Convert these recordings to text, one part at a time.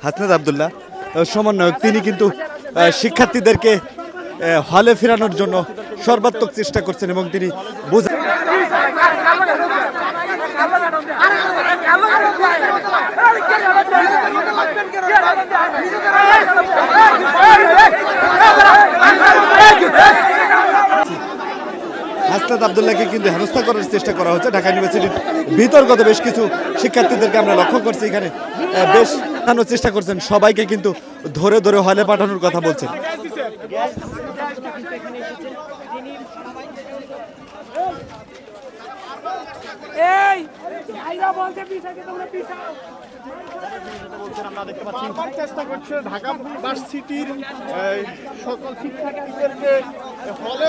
হাসনাত আব্দুল্লাহ সমন্বয়ক, তিনি কিন্তু শিক্ষার্থীদেরকে হলে ফেরানোর জন্য সর্বাত্মক চেষ্টা করছেন এবং তিনি হাসনাত আব্দুল্লাহকে কিন্তু হেনস্থা করার চেষ্টা করা হচ্ছে। ঢাকা ইউনিভার্সিটির ভিতরগত বেশ কিছু শিক্ষার্থীদেরকে আমরা লক্ষ্য করছি, এখানে বেশ পাঠানোর চেষ্টা করছেন, সবাইকে কিন্তু ধরে ধরে হলে পাঠানোর কথা বলছেন। চেষ্টা করছে ঢাকা ইউনিভার্সিটির সকল শিক্ষার্থীদেরকে হলে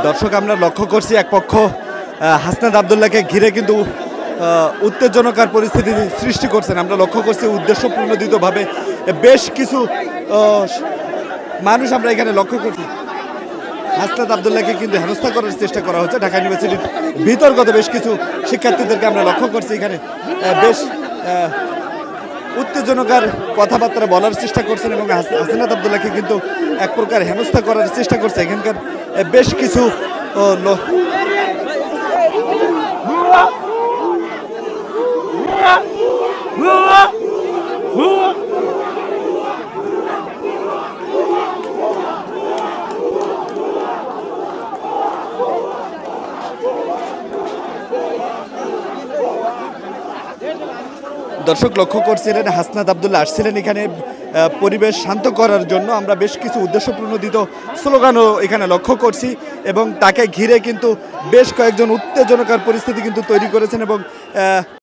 দর্শক, আমরা লক্ষ্য করছি এক পক্ষ হাসনাত আব্দুল্লাহকে ঘিরে কিন্তু উত্তেজনকার পরিস্থিতি সৃষ্টি করছেন। আমরা লক্ষ্য করছি উদ্দেশ্যপ্রণোদিতভাবে বেশ কিছু মানুষ আমরা এখানে লক্ষ্য করছি। হাসনাত আব্দুল্লাহকে কিন্তু হেনস্থা করার চেষ্টা করা হচ্ছে। ঢাকা ইউনিভার্সিটির ভিতরগত বেশ কিছু শিক্ষার্থীদেরকে আমরা লক্ষ্য করছি, এখানে বেশ উত্তেজনকার কথাবার্তা বলার চেষ্টা করছেন এবং হাসনাত আব্দুল্লাহকে কিন্তু এক প্রকার হেনস্থা করার চেষ্টা করছে। এখানকার বেশ কিছু দর্শক লক্ষ্য করছিলেন হাসনাত আব্দুল্লাহ আসছিলেন এখানে পরিবেশ শান্ত করার জন্য। আমরা বেশ কিছু উদ্দেশ্যপ্রণোদিত স্লোগানও এখানে লক্ষ্য করছি এবং তাকে ঘিরে কিন্তু বেশ কয়েকজন উত্তেজনকার পরিস্থিতি কিন্তু তৈরি করেছেন এবং